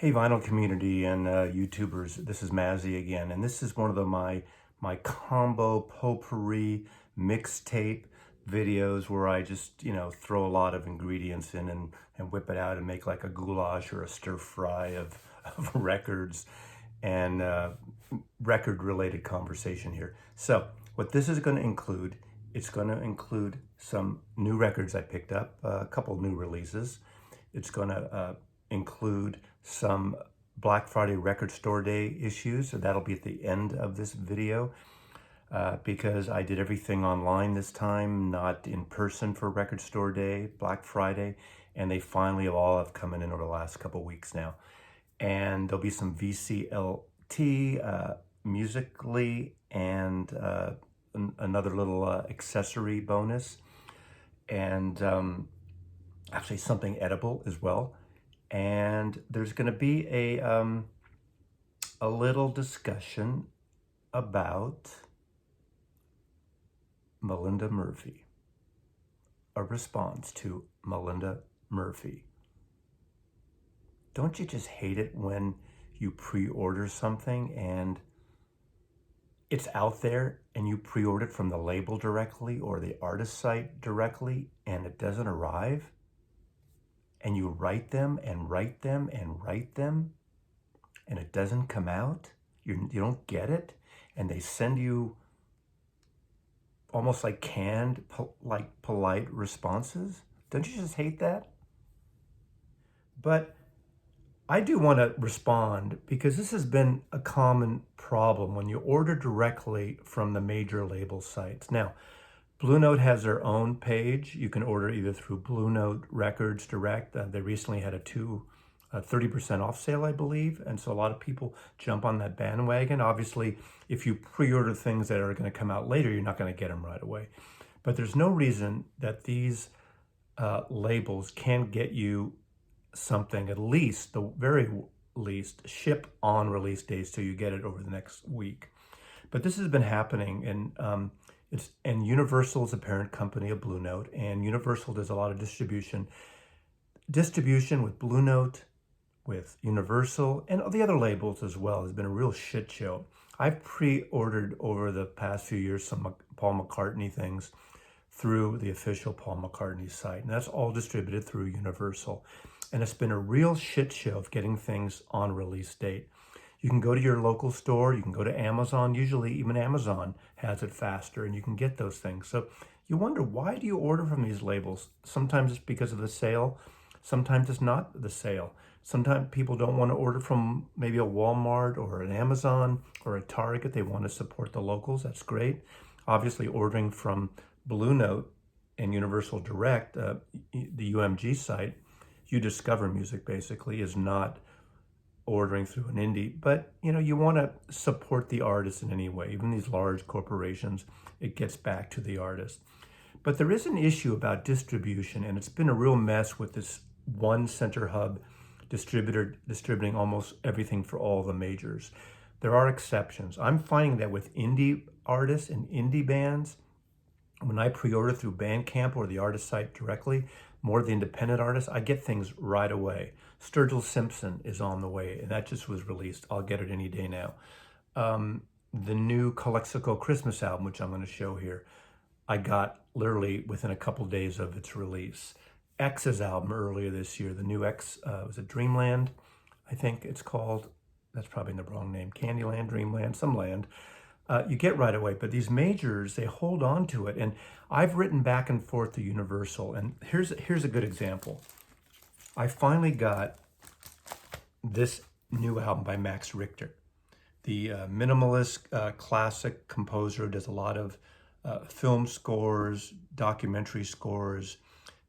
Hey, vinyl community and YouTubers, this is Mazzy again, and this is one of my combo potpourri mixtape videos where I just throw a lot of ingredients in and whip it out and make like a goulash or a stir fry of records and record related conversation here. So what this is going to include, it's going to include some new records I picked up, a couple new releases. It's going to include some Black Friday Record Store Day issues, so that'll be at the end of this video because I did everything online this time, not in person for Record Store Day, Black Friday, and they finally all have come in over the last couple weeks now. And there'll be some VCLT musically and another little accessory bonus, and actually something edible as well. And there's going to be a little discussion about Melinda Murphy, a response to Melinda Murphy. Don't you just hate it when you pre-order something and it's out there and you pre-order it from the label directly or the artist site directly and it doesn't arrive? And you write them and write them and write them, and it doesn't come out, you don't get it, and they send you almost like canned, like polite responses. Don't you just hate that? But I do want to respond because this has been a common problem when you order directly from the major label sites. Now, Blue Note has their own page. You can order either through Blue Note Records Direct. They recently had a 30% off sale, I believe. And so a lot of people jump on that bandwagon. Obviously, if you pre-order things that are going to come out later, you're not going to get them right away. But there's no reason that these labels can't get you something, at least, the very least, ship on release days so you get it over the next week. But this has been happening, and Universal is a parent company of Blue Note, and Universal does a lot of distribution with Blue Note, with Universal, and the other labels as well. Has been a real shit show. I've pre-ordered over the past few years some Paul McCartney things through the official Paul McCartney site, and that's all distributed through Universal. And it's been a real shit show of getting things on release date. You can go to your local store, you can go to Amazon. Usually even Amazon has it faster and you can get those things. So you wonder, why do you order from these labels? Sometimes it's because of the sale. Sometimes it's not the sale. Sometimes people don't want to order from maybe a Walmart or an Amazon or a Target. They want to support the locals. That's great. Obviously ordering from Blue Note and Universal Direct, the UMG site, You Discover Music basically, is not ordering through an indie, but you want to support the artist in any way. Even these large corporations, it gets back to the artist. But there is an issue about distribution, and it's been a real mess with this one center hub distributor distributing almost everything for all the majors. There are exceptions. I'm finding that with indie artists and indie bands, when I pre-order through Bandcamp or the artist site directly, more the independent artists, I get things right away. Sturgill Simpson is on the way, and that just was released. I'll get it any day now. The new Calexico Christmas album, which I'm going to show here, I got literally within a couple days of its release. X's album earlier this year, the new X, was it Dreamland? I think it's called. That's probably the wrong name. Candyland, Dreamland, some land. You get right away, but these majors, they hold on to it. And I've written back and forth to Universal, and here's a good example. I finally got this new album by Max Richter, the minimalist classic composer, does a lot of film scores, documentary scores,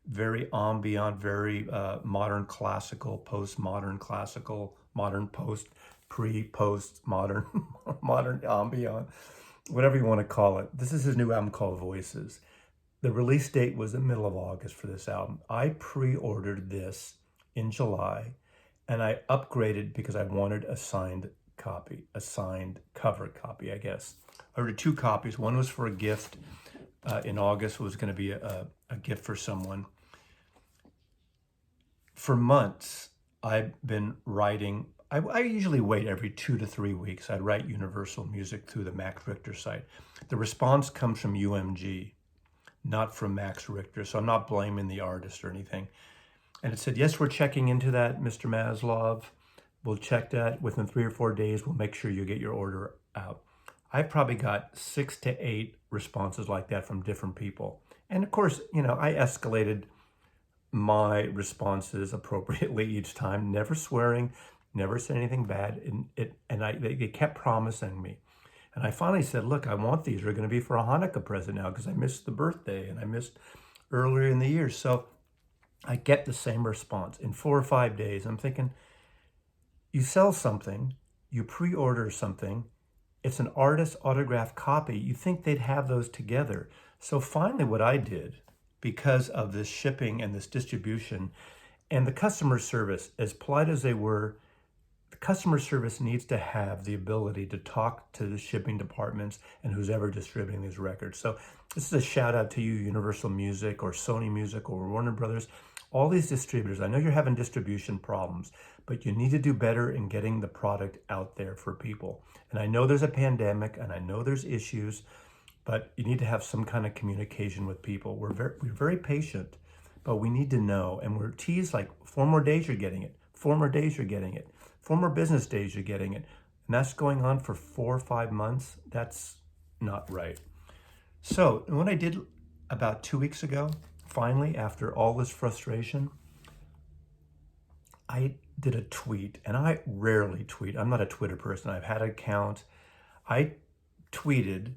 very ambient, very modern classical, postmodern classical, modern post, pre-post modern, modern ambient, whatever you want to call it. This is his new album called Voices. The release date was the middle of August for this album. I pre-ordered this in July, and I upgraded because I wanted a signed copy, a signed cover copy, I guess. I ordered 2 copies. One was for a gift in August, was going to be a gift for someone. For months, I've been writing. I usually wait every 2 to 3 weeks. I'd write Universal Music through the Max Richter site. The response comes from UMG, not from Max Richter, so I'm not blaming the artist or anything. And it said, yes, we're checking into that, Mr. Maslov. We'll check that within 3 or 4 days. We'll make sure you get your order out. I've probably got 6 to 8 responses like that from different people. And of course, I escalated my responses appropriately each time, never swearing, never said anything bad. They kept promising me. And I finally said, look, I want these. They're going to be for a Hanukkah present now because I missed the birthday and I missed earlier in the year. So I get the same response in 4 or 5 days. I'm thinking, you sell something, you pre-order something, it's an artist autographed copy. You think they'd have those together. So finally what I did, because of this shipping and this distribution and the customer service, as polite as they were, the customer service needs to have the ability to talk to the shipping departments and who's ever distributing these records. So this is a shout out to you, Universal Music or Sony Music or Warner Brothers. All these distributors, I know you're having distribution problems, but you need to do better in getting the product out there for people. And I know there's a pandemic and I know there's issues, but you need to have some kind of communication with people. We're very patient, but we need to know. And we're teased like 4 more days you're getting it, 4 more days you're getting it, 4 more business days you're getting it. And that's going on for 4 or 5 months. That's not right. So what I did about 2 weeks ago, finally, after all this frustration, I did a tweet, and I rarely tweet. I'm not a Twitter person. I've had an account. I tweeted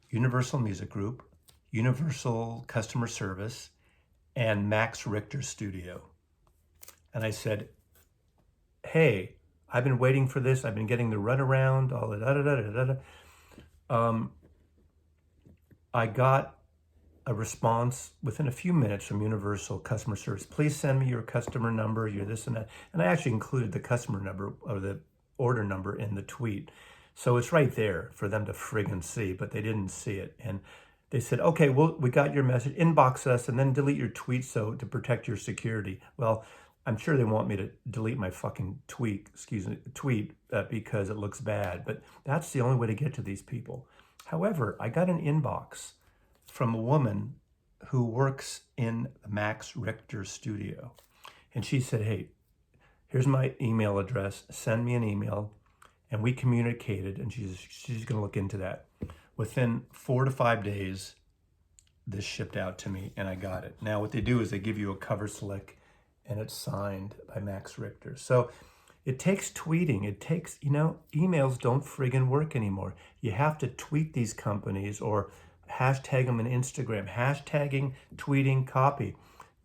Universal Music Group, Universal Customer Service, and Max Richter Studio. And I said, hey, I've been waiting for this. I've been getting the runaround, all the da-da-da-da-da-da. I got a response within a few minutes from Universal Customer Service. Please send me your customer number, your this and that. And I actually included the customer number or the order number in the tweet. So it's right there for them to friggin' see, but they didn't see it. And they said, okay, well, we got your message, inbox us and then delete your tweet to protect your security. Well, I'm sure they want me to delete my fucking tweet because it looks bad, but that's the only way to get to these people. However, I got an inbox from a woman who works in Max Richter Studio. And she said, hey, here's my email address. Send me an email. And we communicated, and she's going to look into that. Within 4 to 5 days, this shipped out to me, and I got it. Now, what they do is they give you a cover slick, and it's signed by Max Richter. So it takes tweeting. It takes, emails don't friggin' work anymore. You have to tweet these companies or hashtag them on Instagram, hashtagging, tweeting, copy.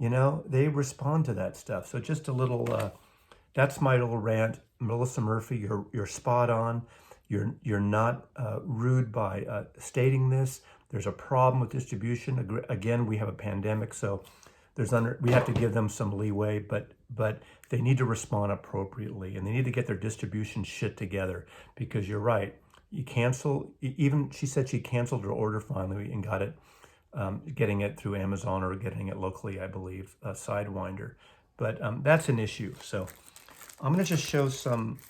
They respond to that stuff. So just a little, that's my little rant. Melissa Murphy, you're spot on. You're not rude by stating this. There's a problem with distribution. Again, we have a pandemic, so we have to give them some leeway, but they need to respond appropriately, and they need to get their distribution shit together, because you're right. You cancel, even she said she canceled her order finally and got it, getting it through Amazon or getting it locally, I believe, Sidewinder. But that's an issue. So I'm going to just show some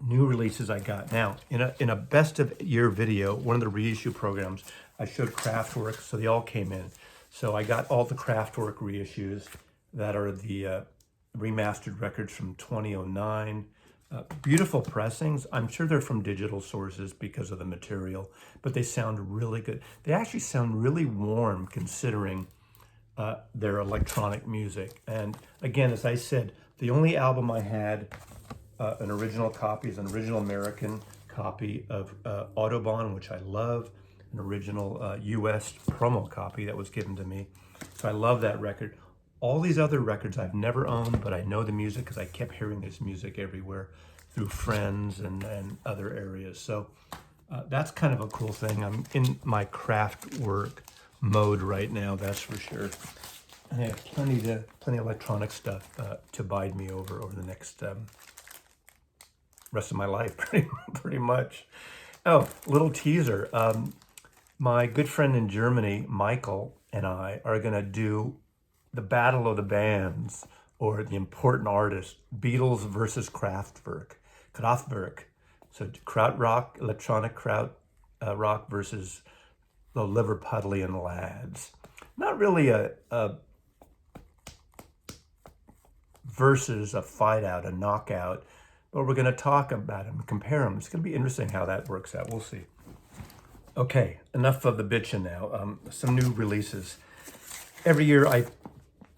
new releases I got. Now, in a best of year video, one of the reissue programs, I showed Kraftwerk, so they all came in. So I got all the Kraftwerk reissues that are the remastered records from 2009. Beautiful pressings. I'm sure they're from digital sources because of the material, but they sound really good. They actually sound really warm considering their electronic music. And again, as I said, the only album I had an original copy is an original American copy of Autobahn, which I love, an original US promo copy that was given to me. So I love that record. All these other records I've never owned, but I know the music because I kept hearing this music everywhere through friends and other areas. So that's kind of a cool thing. I'm in my Kraftwerk mode right now, that's for sure. And I have plenty of electronic stuff to bide me over the next rest of my life, pretty much. Oh, little teaser. My good friend in Germany, Michael, and I are going to do the Battle of the Bands or the important artist, Beatles versus Kraftwerk. Kraftwerk. So krautrock, electronic kraut rock versus the Liverpudlian Lads. Not really a versus, a fight out, a knockout, but we're going to talk about them, compare them. It's going to be interesting how that works out. We'll see. Okay, enough of the bitching now. Some new releases. Every year I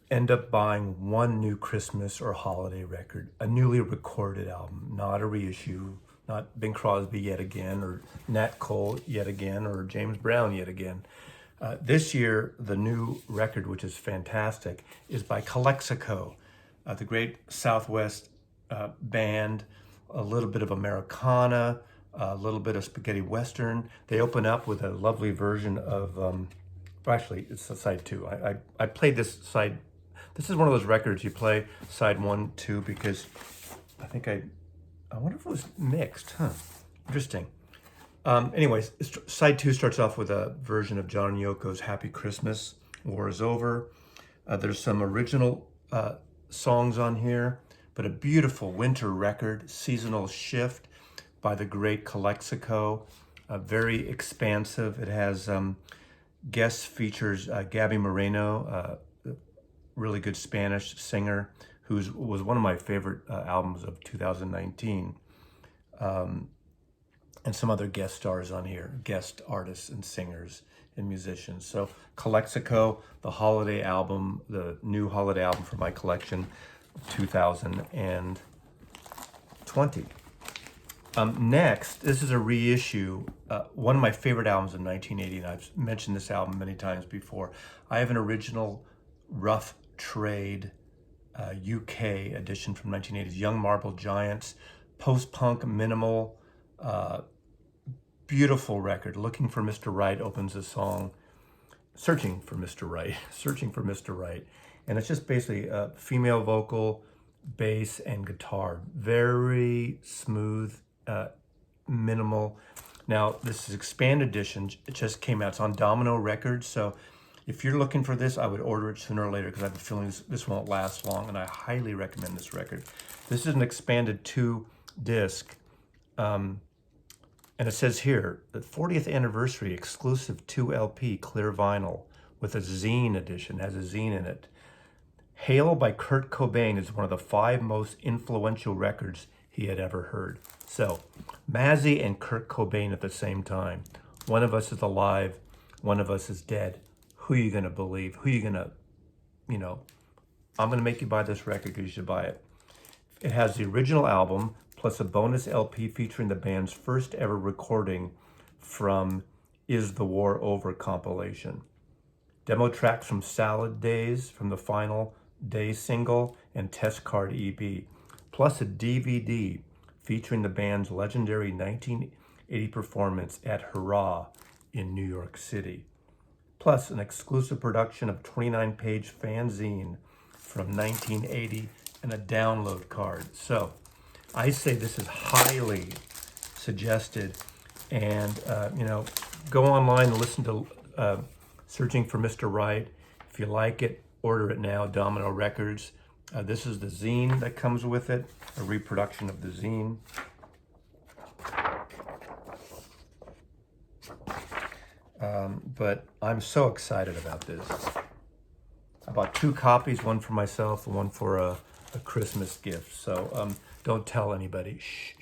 end up buying one new Christmas or holiday record, a newly recorded album, not a reissue, not Bing Crosby yet again, or Nat Cole yet again, or James Brown yet again. This year, the new record, which is fantastic, is by Calexico, the great Southwest band, a little bit of Americana, a little bit of spaghetti Western. They open up with a lovely version of, actually, it's side 2. I played this side. This is one of those records you play side 1, 2, because I wonder if it was mixed, huh? Interesting. Anyways, side 2 starts off with a version of John and Yoko's Happy Christmas, War is Over. There's some original songs on here, but a beautiful winter record, Seasonal Shift by the great Calexico. Very expansive. It has guest features Gabby Moreno, really good Spanish singer, who was one of my favorite albums of 2019. And some other guest stars on here, guest artists and singers and musicians. So Calexico, the holiday album, the new holiday album for my collection, 2020. Next, this is a reissue, one of my favorite albums of 1980, and I've mentioned this album many times before. I have an original Rough Trade UK edition from 1980s, Young Marble Giants, post-punk, minimal, beautiful record. Looking for Mr. Right opens the song, Searching for Mr. Right, Searching for Mr. Right. And it's just basically a female vocal, bass, and guitar. Very smooth, minimal. Now, this is expanded edition. It just came out. It's on Domino Records. So if you're looking for this, I would order it sooner or later because I have a feeling this won't last long, and I highly recommend this record. This is an expanded 2-disc. And it says here, the 40th anniversary exclusive 2 LP clear vinyl with a zine edition, has a zine in it. Hail by Kurt Cobain is one of the 5 most influential records he had ever heard. So, Mazzy and Kurt Cobain at the same time. One of us is alive, one of us is dead. Who are you going to believe? Who are you going to, I'm going to make you buy this record because you should buy it. It has the original album, plus a bonus LP featuring the band's first ever recording from Is the War Over compilation. Demo tracks from Salad Days from the Final Day single and Test Card EP, plus a DVD featuring the band's legendary 1980 performance at Hurrah in New York City, plus an exclusive production of 29-page fanzine from 1980 and a download card. So I say this is highly suggested, and go online and listen to Searching for Mr. Right. If you like it, order it now, Domino Records. This is the zine that comes with it, a reproduction of the zine. But I'm so excited about this. I bought 2 copies, one for myself and one for a Christmas gift. So don't tell anybody. Shh.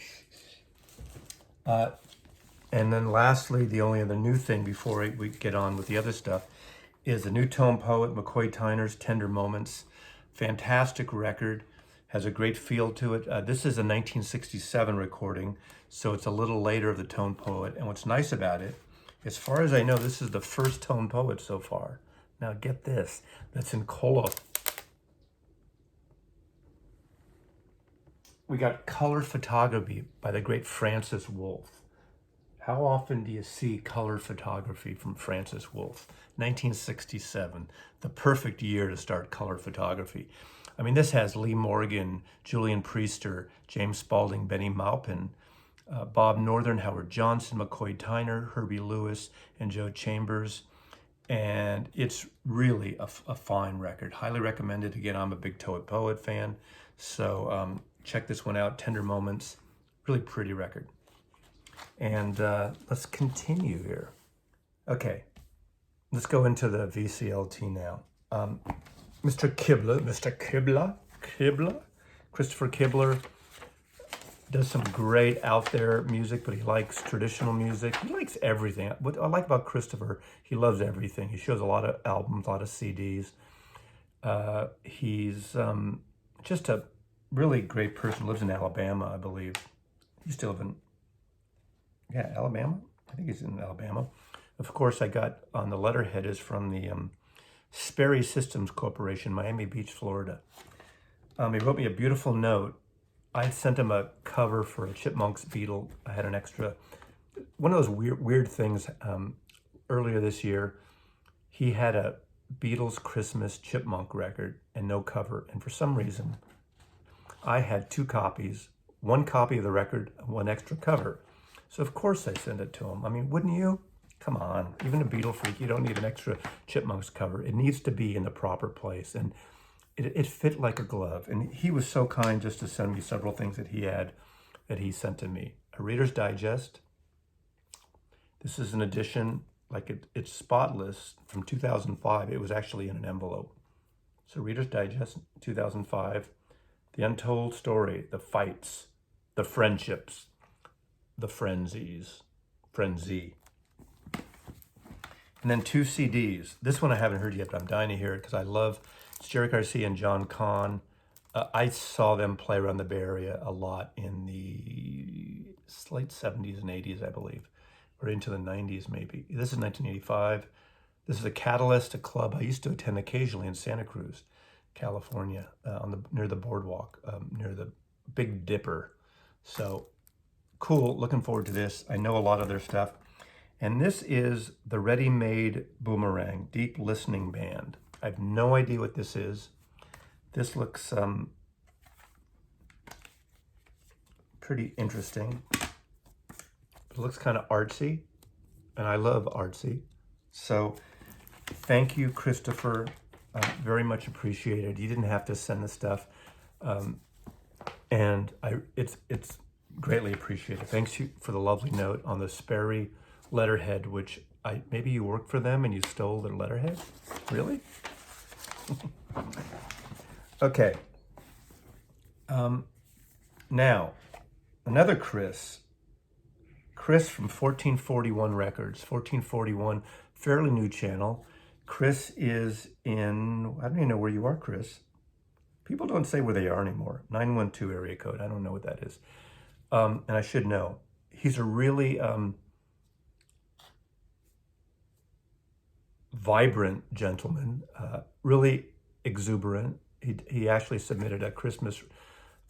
And then lastly, the only other new thing before we get on with the other stuff is the new tone poet, McCoy Tyner's Tender Moments. Fantastic record, has a great feel to it. This is a 1967 recording, so it's a little later of the tone poet. And what's nice about it, as far as I know, this is the first tone poet so far. Now get this, that's in color. We got color photography by the great Francis Wolff. How often do you see color photography from Francis Wolff? 1967, the perfect year to start color photography. I mean, this has Lee Morgan, Julian Priester, James Spaulding, Benny Maupin, Bob Northern, Howard Johnson, McCoy Tyner, Herbie Lewis, and Joe Chambers. and it's really a fine record. Highly recommended. Again, I'm a big Toad Poet fan, so check this one out. Tender Moments, really pretty record. And let's continue here. Okay, let's go into the VCLT now. Mr. Kibler, Christopher Kibler, does some great out there music, but he likes traditional music. He likes everything. What I like about Christopher, he loves everything. He shows a lot of albums, a lot of CDs. He's just a really great person. Lives in Alabama, I believe. He's still in, yeah, Alabama? I think he's in Alabama. Of course, I got on the letterhead is from the Sperry Systems Corporation, Miami Beach, Florida. He wrote me a beautiful note. I sent him a cover for a Chipmunks Beatle. I had an extra, one of those weird things earlier this year. He had a Beatles Christmas Chipmunk record and no cover. And for some reason, I had 2 copies, 1 copy of the record, and 1 extra cover. So of course I sent it to him. I mean, wouldn't you? Come on, even a Beatle freak, you don't need an extra Chipmunks cover. It needs to be in the proper place. And it fit like a glove. And he was so kind just to send me several things that he had that he sent to me. A Reader's Digest. This is an edition, like it's spotless, from 2005. It was actually in an envelope. So Reader's Digest, 2005. The Untold Story, the fights, the friendships, the frenzy. And then 2 CDs. This one I haven't heard yet, but I'm dying to hear it because I love Jerry Garcia and John Kahn. I saw them play around the Bay Area a lot in the late 70s and 80s, I believe, or into the 90s maybe. This is 1985. This is a Catalyst, a club I used to attend occasionally in Santa Cruz, California, near the boardwalk, near the Big Dipper. So cool, looking forward to this. I know a lot of their stuff. And this is the Ready Made Boomerang Deep Listening Band. I have no idea what this is. This looks pretty interesting. It looks kind of artsy, and I love artsy. So thank you, Christopher. Very much appreciated. You didn't have to send the stuff, and it's greatly appreciated. Thanks you for the lovely note on the Sperry letterhead, which maybe you worked for them and you stole their letterhead? Really? Okay. Now, another Chris from 1441 Records. 1441, fairly new channel. Chris is in, I don't even know where you are, Chris. People don't say where they are anymore. 912 area code. I don't know what that is. And I should know. He's a really vibrant gentleman, really exuberant. He actually submitted a Christmas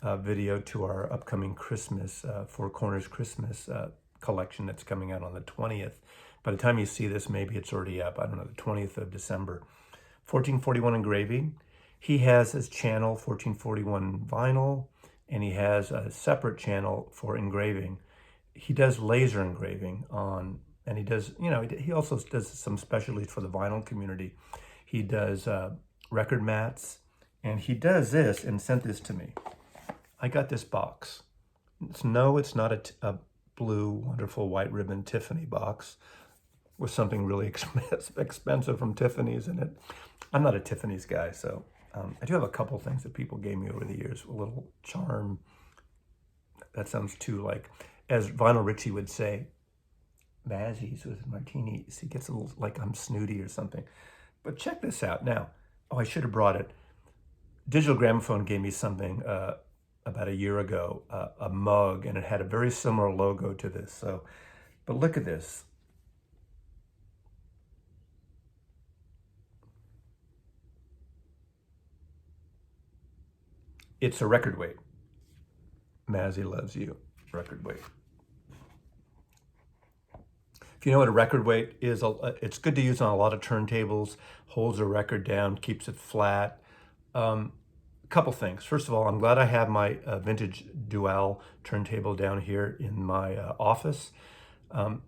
video to our upcoming Christmas, Four Corners Christmas collection that's coming out on the 20th. By the time you see this, maybe it's already up. I don't know, the 20th of December. 1441 Engraving. He has his channel, 1441 Vinyl, and he has a separate channel for engraving. He does laser engraving on, and he does, he also does some specialties for the vinyl community. He does record mats, and he does this and sent this to me. I got this box. It's not a blue, wonderful white ribbon Tiffany box with something really expensive from Tiffany's in it. I'm not a Tiffany's guy, so I do have a couple things that people gave me over the years. A little charm. That sounds too like, as Vinyl Richie would say, Mazzies with martinis. He gets a little like I'm snooty or something. But check this out. Now, I should have brought it. Digital Gramophone gave me something about a year ago, a mug, and it had a very similar logo to this. So, but look at this. It's a record weight. Mazzy loves you. Record weight. If you know what a record weight is, it's good to use on a lot of turntables. Holds a record down, keeps it flat. Couple things. First of all, I'm glad I have my vintage Dual turntable down here in my office.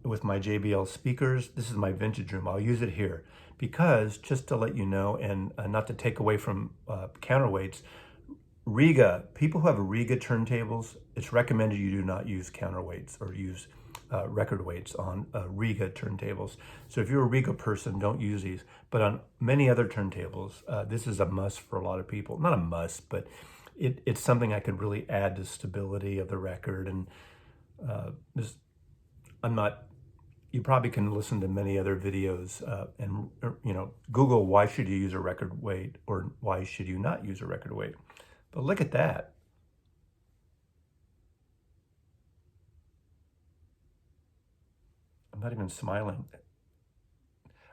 with my JBL speakers. This is my vintage room. I'll use it here because, just to let you know, and not to take away from counterweights, Riga, people who have Riga turntables, it's recommended you do not use counterweights or use record weights on Riga turntables. So if you're a Riga person, don't use these. But on many other turntables, this is a must for a lot of people. Not a must, but it's something I could really add to stability of the record. And you probably can listen to many other videos and Google why should you use a record weight or why should you not use a record weight. But look at that. I'm not even smiling.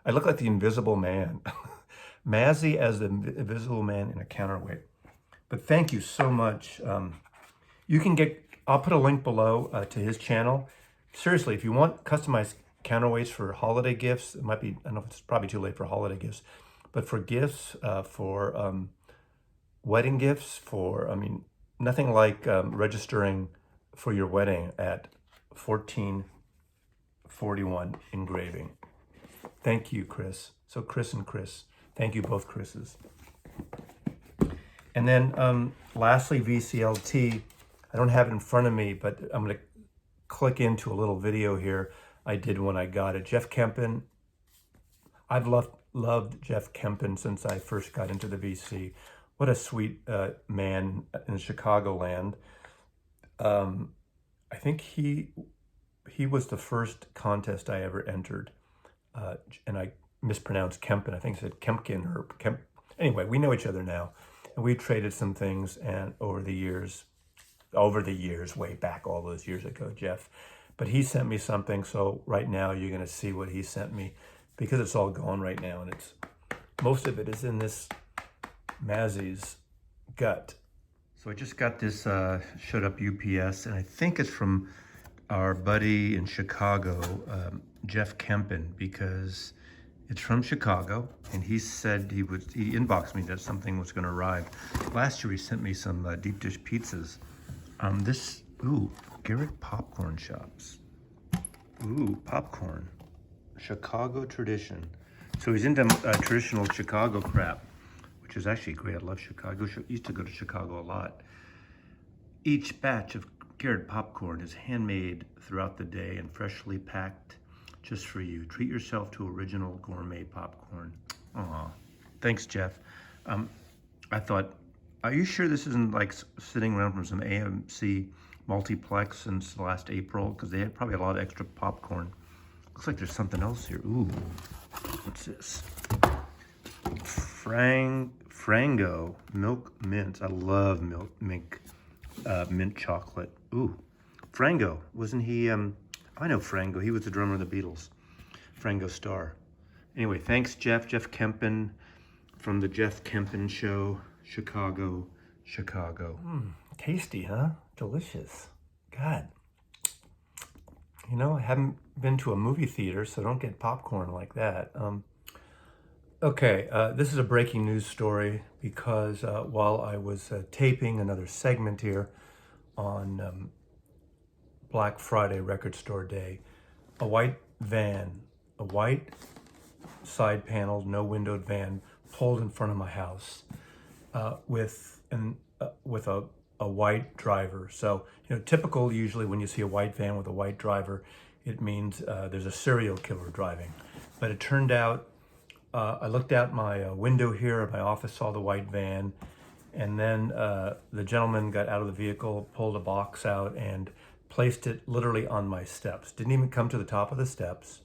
I look like the Invisible Man. Mazzy as the Invisible Man in a counterweight. But thank you so much. You can I'll put a link below to his channel. Seriously, if you want customized counterweights for holiday gifts, it might be, I don't know if it's probably too late for holiday gifts, but for gifts, for wedding gifts, nothing like registering for your wedding at 1441 Engraving. Thank you, Chris. So Chris and Chris. Thank you, both Chris's. And then lastly, VCLT. I don't have it in front of me, but I'm going to click into a little video here I did when I got it. Jeff Kempen. I've loved Jeff Kempen since I first got into the VC. What a sweet man in Chicagoland. I think he was the first contest I ever entered, and I mispronounced Kempen. I think I said Kempkin or Kemp. Anyway, we know each other now, and we traded some things and over the years, way back all those years ago, Jeff. But he sent me something, so right now you're going to see what he sent me because it's all gone right now, and most of it is in this Mazzy's gut. So I just got this showed up UPS, and I think it's from our buddy in Chicago, Jeff Kempen, because it's from Chicago, and he said he inboxed me that something was going to arrive. Last year he sent me some deep dish pizzas. Garrett Popcorn Shops. Ooh, popcorn. Chicago tradition. So he's into traditional Chicago crap, which is actually great. I love Chicago. Used to go to Chicago a lot. Each batch of Garrett popcorn is handmade throughout the day and freshly packed just for you. Treat yourself to original gourmet popcorn. Aw, thanks, Jeff. I thought, are you sure this isn't like sitting around from some AMC multiplex since last April? Because they had probably a lot of extra popcorn. Looks like there's something else here. Ooh, what's this? Frango milk mint. I love mint chocolate. Ooh, Frango, wasn't he? I know Frango. He was the drummer of the Beatles. Frango Starr. Anyway, thanks, Jeff. Jeff Kempen from the Jeff Kempen Show, Chicago. Tasty, huh? Delicious. God. I haven't been to a movie theater, so don't get popcorn like that. Okay, this is a breaking news story because while I was taping another segment here on Black Friday Record Store Day, a white side paneled, no windowed van pulled in front of my house with a white driver. So, typical usually when you see a white van with a white driver, it means there's a serial killer driving. But it turned out, I looked out my window here at my office, saw the white van, and then the gentleman got out of the vehicle, pulled a box out, and placed it literally on my steps. Didn't even come to the top of the steps,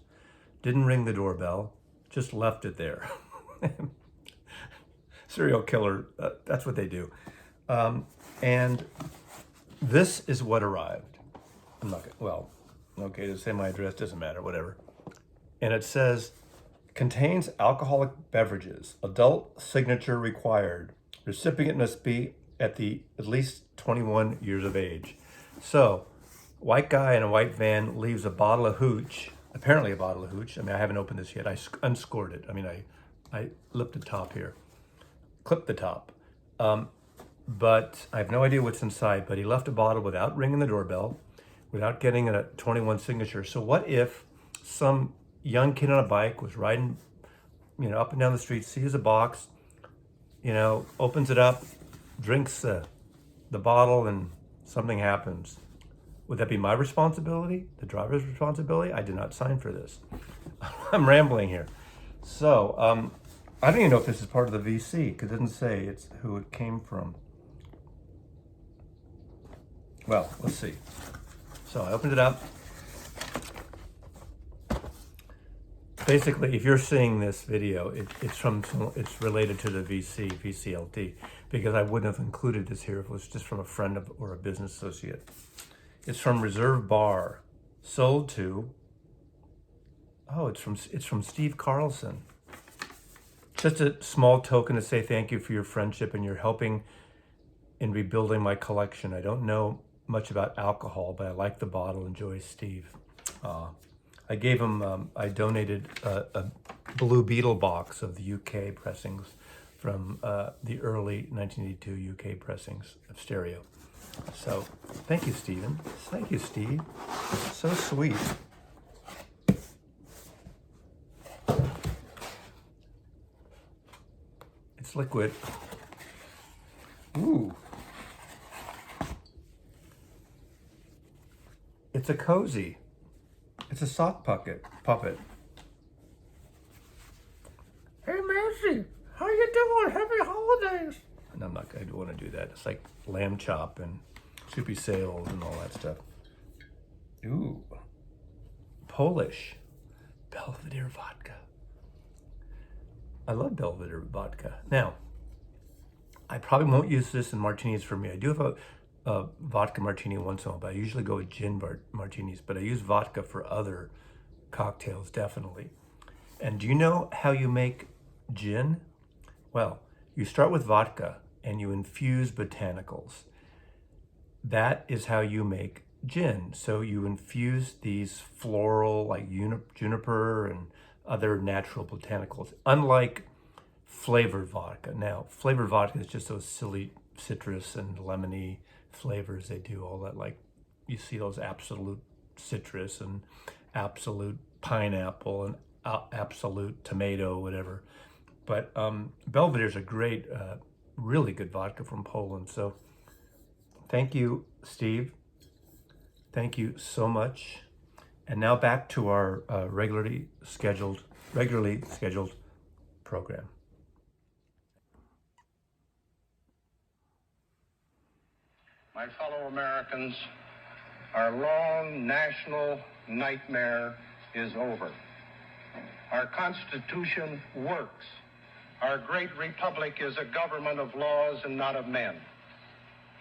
didn't ring the doorbell, just left it there. Serial killer, that's what they do. And this is what arrived. I'm not gonna, well, okay, to say my address doesn't matter, whatever. And it says, contains alcoholic beverages, adult signature required. Recipient must be at least 21 years of age. So, white guy in a white van leaves a bottle of hooch, apparently a bottle of hooch. I haven't opened this yet. I unscored it. I lipped the top here, clipped the top. But I have no idea what's inside, but he left a bottle without ringing the doorbell, without getting a 21 signature. So what if some young kid on a bike was riding, up and down the street, sees a box, opens it up, drinks the bottle, and something happens? Would that be my responsibility, the driver's responsibility? I did not sign for this. I'm rambling here. So I don't even know if this is part of the VC because it didn't say it's who it came from. Well, let's see. So I opened it up. Basically, if you're seeing this video, it's related to the VCLT, because I wouldn't have included this here if it was just from a friend or a business associate. It's from Reserve Bar, sold to. Oh, it's from Steve Carlson. Just a small token to say thank you for your friendship and your helping in rebuilding my collection. I don't know much about alcohol, but I like the bottle. Enjoy, Steve. I gave him, I donated a Blue Beetle box of the UK pressings from the early 1982 UK pressings of stereo. So thank you, Stephen. Thank you, Steve. So sweet. It's liquid. Ooh. It's a cozy. It's a sock puppet. Hey, Nancy, how you doing? Happy holidays. And I'm not going to want to do that. It's like lamb chop and soupy sales and all that stuff. Ooh. Polish. Belvedere vodka. I love Belvedere vodka. Now, I probably won't use this in martinis for me. I do have a vodka martini once in a while, but I usually go with gin martinis, but I use vodka for other cocktails, definitely. And do you know how you make gin? Well, you start with vodka and you infuse botanicals. That is how you make gin. So you infuse these floral, like juniper and other natural botanicals, unlike flavored vodka. Now, flavored vodka is just those silly citrus and lemony flavors. They do all that, like you see those absolute citrus and absolute pineapple and absolute tomato, whatever. But Belvedere's a great, really good vodka from Poland. So thank you, Steve. Thank you so much. And now back to our regularly scheduled program. My fellow Americans, our long national nightmare is over. Our Constitution works. Our great republic is a government of laws and not of men.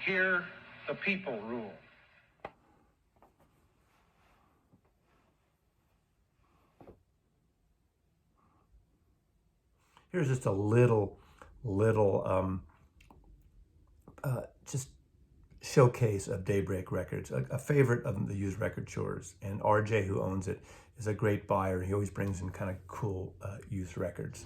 Here, the people rule. Here's just a little just showcase of Daybreak Records, a favorite of the used record stores. And RJ, who owns it, is a great buyer. He always brings in kind of cool used records.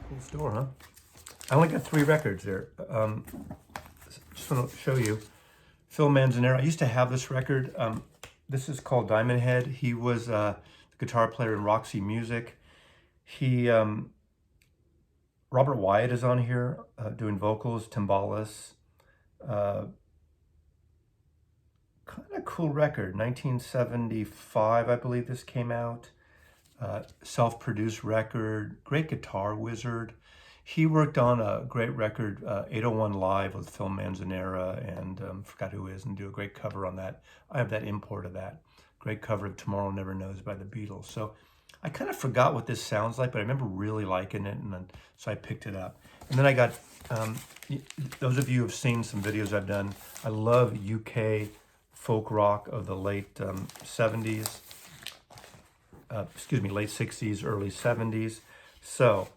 Cool store, huh? I only got 3 records there. Just want to show you. Phil Manzanera. I used to have this record. This is called Diamond Head. He was the guitar player in Roxy Music. Robert Wyatt is on here doing vocals, timbales. Kind of cool record. 1975, I believe this came out. Self-produced record, great guitar wizard. He worked on a great record, 801 Live with Phil Manzanera, and forgot who it is, and do a great cover on that. I have that import of that. Great cover of Tomorrow Never Knows by the Beatles. So I kind of forgot what this sounds like, but I remember really liking it, and then, so I picked it up. And then I got, those of you who have seen some videos I've done, I love UK folk rock of the late 70s, late 60s, early 70s. So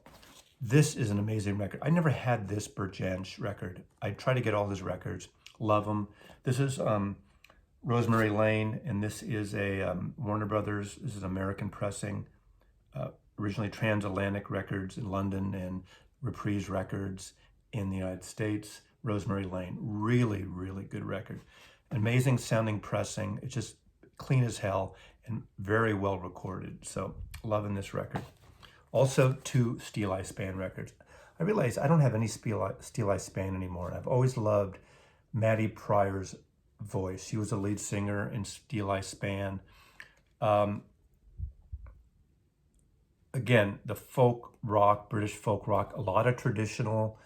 this is an amazing record. I never had this Bert Jansch record. I try to get all his records, love them. This is Rosemary Lane, and this is a Warner Brothers. This is American pressing, originally Transatlantic Records in London and Reprise Records in the United States. Rosemary Lane, really, really good record. Amazing sounding pressing. It's just clean as hell and very well recorded. So loving this record. Also 2 Steel Eye Span records. I realize I don't have any Steel Eye Span anymore. I've always loved Matty Pryor's voice. He was a lead singer in Steel Eye Span. Again, the folk rock, British folk rock, a lot of traditional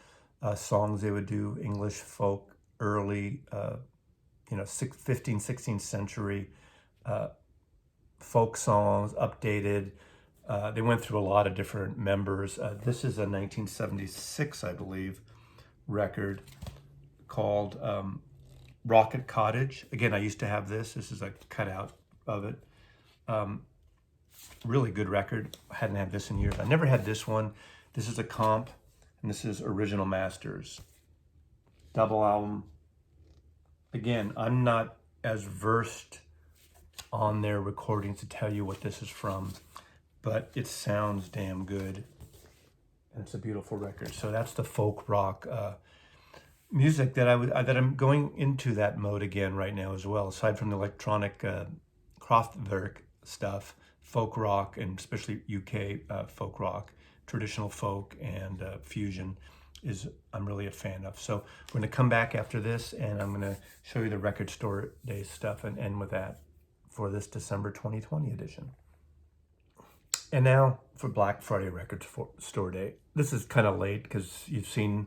songs they would do, English folk, early, 15th, 16th century folk songs, updated. They went through a lot of different members. This is a 1976, I believe, record called Rocket Cottage. Again, I used to have this. This is a cutout of it. Really good record. I hadn't had this in years. I never had this one. This is a comp, and this is Original Masters. Double album. Again, I'm not as versed on their recordings to tell you what this is from, but it sounds damn good. And it's a beautiful record. So that's the folk rock music that I'm going into that mode again right now as well. Aside from the electronic Kraftwerk stuff, folk rock, and especially UK folk rock, traditional folk and fusion is I'm really a fan of. So we're going to come back after this, and I'm going to show you the Record Store Day stuff and end with that for this December 2020 edition. And now for Black Friday Record Store Day. This is kind of late because you've seen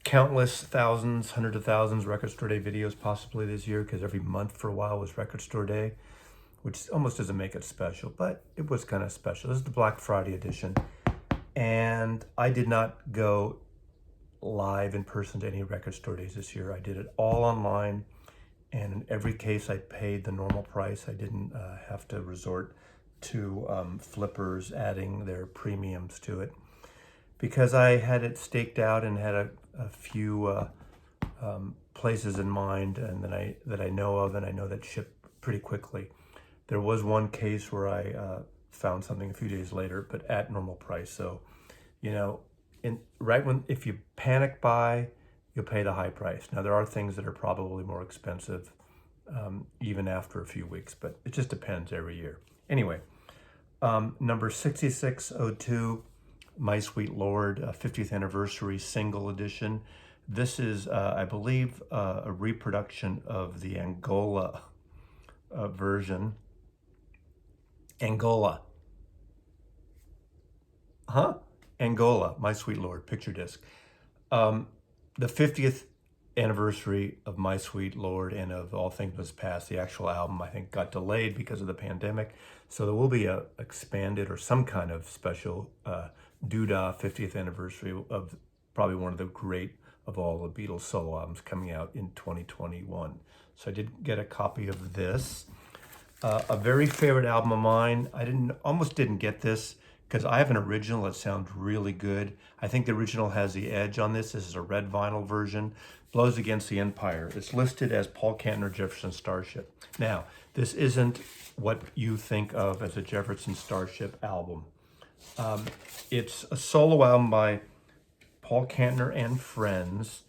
countless thousands, hundreds of thousands Record Store Day videos possibly this year, because every month for a while was Record Store Day, which almost doesn't make it special, but it was kind of special. This is the Black Friday edition, and I did not go live in person to any Record Store Days this year. I did it all online, and in every case I paid the normal price. I didn't have to resort to flippers adding their premiums to it, because I had it staked out and had a few places in mind, and that I know of, and I know that ship pretty quickly. There was one case where I found something a few days later, but at normal price. So, if you panic buy, you'll pay the high price. Now, there are things that are probably more expensive even after a few weeks, but it just depends every year. Anyway, number 6602, My Sweet Lord, 50th anniversary single edition. This is, I believe, a reproduction of the Angola version. Angola, My Sweet Lord, picture disc. The 50th anniversary of My Sweet Lord and of All Things Must Pass, the actual album, I think, got delayed because of the pandemic. So there will be a expanded or some kind of special doodah 50th anniversary of probably one of the great of all the Beatles solo albums coming out in 2021. So I did get a copy of this. A very favorite album of mine. I almost didn't get this because I have an original that sounds really good. I think the original has the edge on this. This is a red vinyl version. Blows Against the Empire. It's listed as Paul Kantner Jefferson Starship. Now, this isn't what you think of as a Jefferson Starship album. It's a solo album by Paul Kantner and friends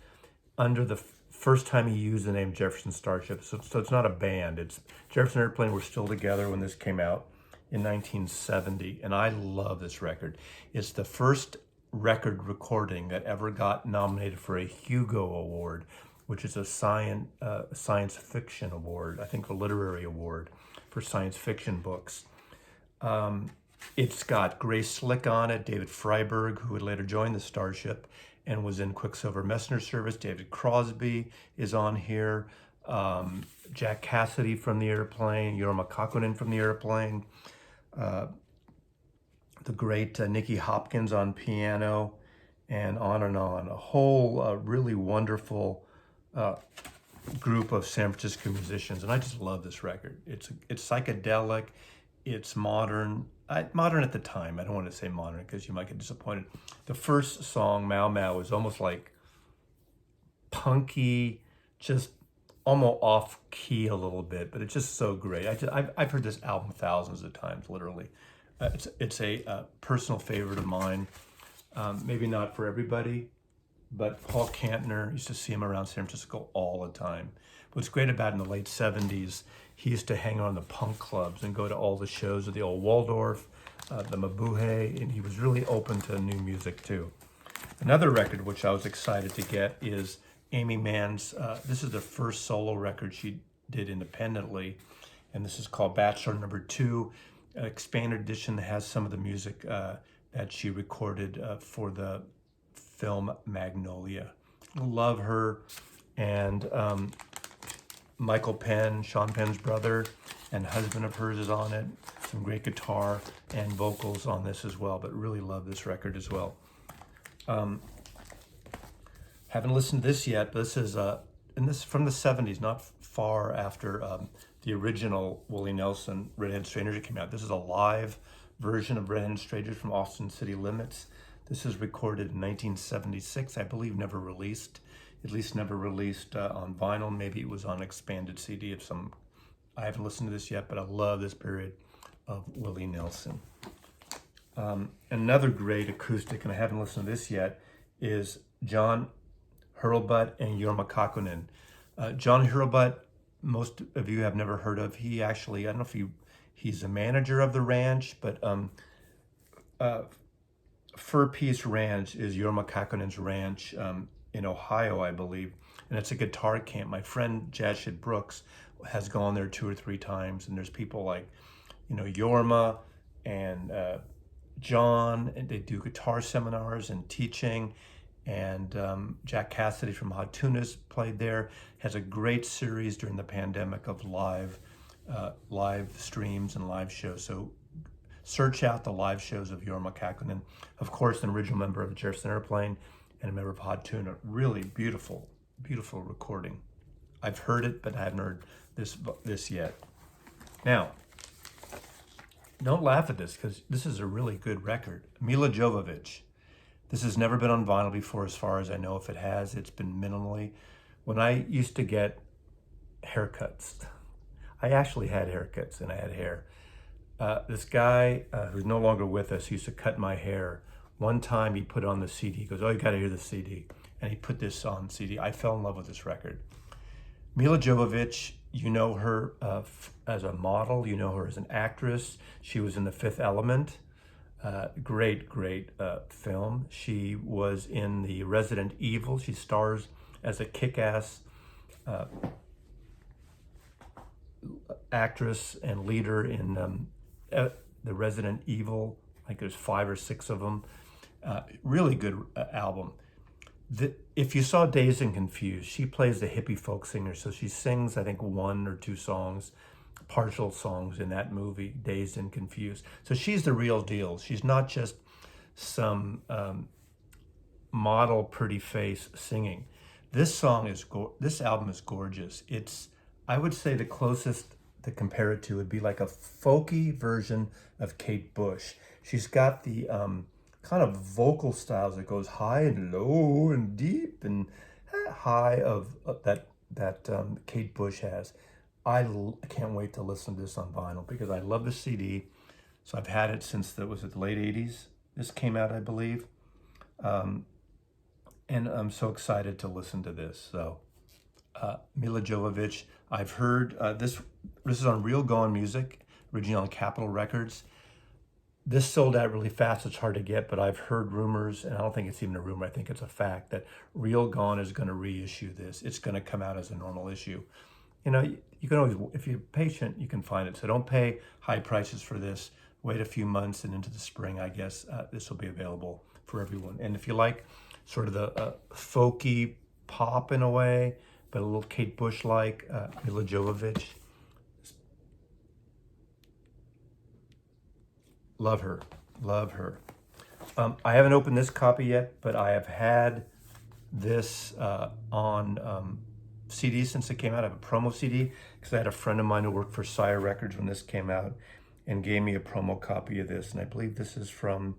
under the first time he used the name Jefferson Starship. So it's not a band. It's Jefferson Airplane were still together when this came out in 1970. And I love this record. It's the first record recording that ever got nominated for a Hugo Award, which is a science fiction award, I think a literary award for science fiction books. It's got Grace Slick on it, David Freiberg, who would later join the Starship and was in Quicksilver Messenger Service. David Crosby is on here. Jack Cassidy from the Airplane, Jorma Kakkonen from the Airplane. the great Nicky Hopkins on piano, and on and on. A whole really wonderful group of San Francisco musicians, and I just love this record. It's psychedelic, it's modern. Modern at the time. I don't want to say modern because you might get disappointed. The first song, Mau Mau, is almost like punky, just almost off key a little bit, but it's just so great. I've heard this album thousands of times, literally. It's a personal favorite of mine. Maybe not for everybody, but Paul Kantner, used to see him around San Francisco all the time. What's great about it, in the late 70s, he used to hang around the punk clubs and go to all the shows at the old Waldorf, the Mabuhay, and he was really open to new music too. Another record which I was excited to get is Amy Mann's, this is the first solo record she did independently, and this is called Bachelor Number 2, an expanded edition that has some of the music that she recorded for the film Magnolia. Love her. And Michael Penn, Sean Penn's brother and husband of hers, is on it. Some great guitar and vocals on this as well, but really love this record as well. Haven't listened to this yet, but this is and this from the 70s, not far after the original Willie Nelson Redheaded Strangers came out. This is a live version of Redheaded Strangers from Austin City Limits. This is recorded in 1976, I believe never released, at least never released on vinyl. Maybe it was on expanded CD of some. I haven't listened to this yet, but I love this period of Willie Nelson. Another great acoustic, and I haven't listened to this yet, is John Hurlbut and Jorma Kaukonen. John Hurlbut, most of you have never heard of. He actually, I don't know if he's a manager of the ranch, but Fur Peace Ranch is Jorma Kaukonen's ranch in Ohio, I believe. And it's a guitar camp. My friend Jashid Brooks has gone there 2 or 3 times, and there's people like, Jorma and John, and they do guitar seminars and teaching. And Jack Cassidy from Hot Tunas played there. Has a great series during the pandemic of live streams and live shows. So search out the live shows of Jorma Kaukonen. Of course, an original member of Jefferson Airplane and a member of Hot Tuna. Really beautiful, beautiful recording. I've heard it, but I haven't heard this yet. Now, don't laugh at this, because this is a really good record. Mila Jovovich. This has never been on vinyl before, as far as I know. If it has, it's been minimally. When I used to get haircuts, I actually had haircuts and I had hair. This guy who's no longer with us used to cut my hair. One time he put on the CD. He goes, "Oh, you got to hear the CD." And he put this on CD. I fell in love with this record. Mila Jovovich, you know her as a model. You know her as an actress. She was in The Fifth Element. Great film. She was in the Resident Evil. She stars as a kick-ass actress and leader in the Resident Evil. Like there's 5 or 6 of them. Really good album. If you saw Dazed and Confused, she plays the hippie folk singer. So she sings, I think, 1 or 2 songs, partial songs in that movie, Dazed and Confused. So she's the real deal. She's not just some model pretty face singing. This album is gorgeous. It's, I would say, the closest to compare it to would be like a folky version of Kate Bush. She's got the kind of vocal styles that goes high and low and deep and high of that Kate Bush has. I can't wait to listen to this on vinyl because I love the CD. So I've had it since the late 80s. This came out, I believe. And I'm so excited to listen to this. So Mila Jovovich, I've heard this is on Real Gone Music, originally on Capitol Records. This sold out really fast. It's hard to get, but I've heard rumors, and I don't think it's even a rumor. I think it's a fact that Real Gone is going to reissue this. It's going to come out as a normal issue. You can always, if you're patient, you can find it. So don't pay high prices for this. Wait a few months, and into the spring, I guess, this will be available for everyone. And if you like sort of the folky pop in a way, but a little Kate Bush-like, Mila Jovovich, love her. Love her. I haven't opened this copy yet, but I have had this on CD since it came out. I have a promo CD because I had a friend of mine who worked for Sire Records when this came out and gave me a promo copy of this. And I believe this is from,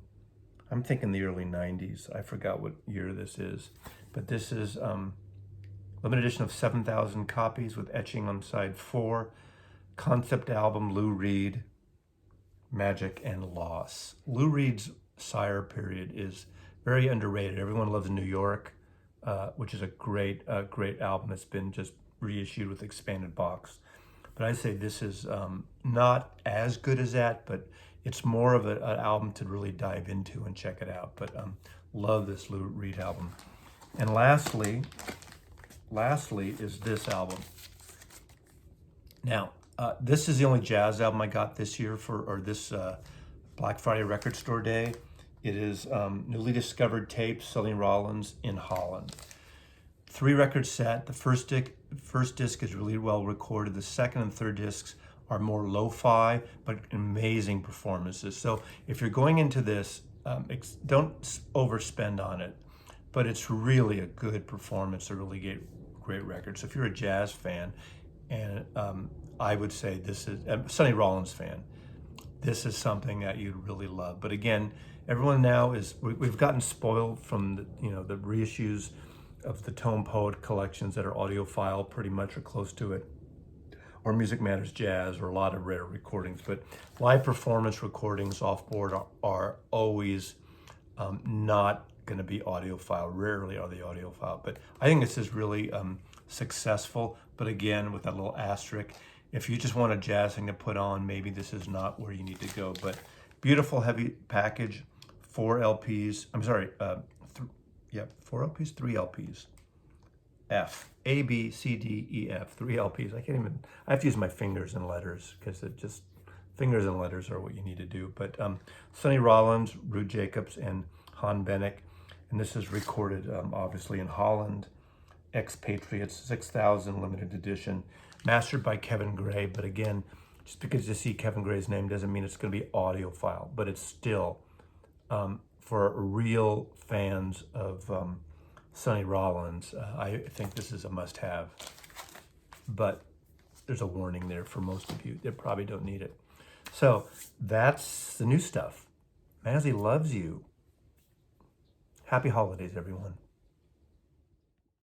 I'm thinking the early 90s. I forgot what year this is. But this is limited edition of 7,000 copies with etching on side 4. Concept album, Lou Reed, Magic and Loss. Lou Reed's Sire period is very underrated. Everyone loves New York, which is a great album. It's been just reissued with expanded box. But I'd say this is not as good as that, but it's more of an album to really dive into and check it out. But love this Lou Reed album. And lastly is this album. Now, this is the only jazz album I got this year for this Black Friday Record Store Day. It is newly discovered tapes, Sonny Rollins in Holland. 3-record set. The first disc is really well recorded. The second and third discs are more lo-fi, but amazing performances. So if you're going into this, don't overspend on it, but it's really a good performance, a really great record. So if you're a jazz fan, and I would say this is Sonny Rollins fan, this is something that you'd really love. But again, everyone now we've gotten spoiled from the reissues of the Tone Poet collections that are audiophile pretty much or close to it, or Music Matters Jazz, or a lot of rare recordings. But live performance recordings off board are always not going to be audiophile. Rarely are they audiophile. But I think this is really successful. But again, with that little asterisk, if you just want a jazz thing to put on, maybe this is not where you need to go. But beautiful heavy package, 4 LPs. I'm sorry, 4 LPs, 3 LPs. F, A, B, C, D, E, F, 3 LPs. I have to use my fingers and letters because fingers and letters are what you need to do. But Sonny Rollins, Ruud Jacobs, and Han Bennick. And this is recorded obviously in Holland. Expatriates, 6,000 limited edition. Mastered by Kevin Gray. But again, just because you see Kevin Gray's name doesn't mean it's going to be audiophile. But it's still, for real fans of Sonny Rollins, I think this is a must-have. But there's a warning there for most of you that probably don't need it. So that's the new stuff. Mazzy loves you. Happy holidays, everyone.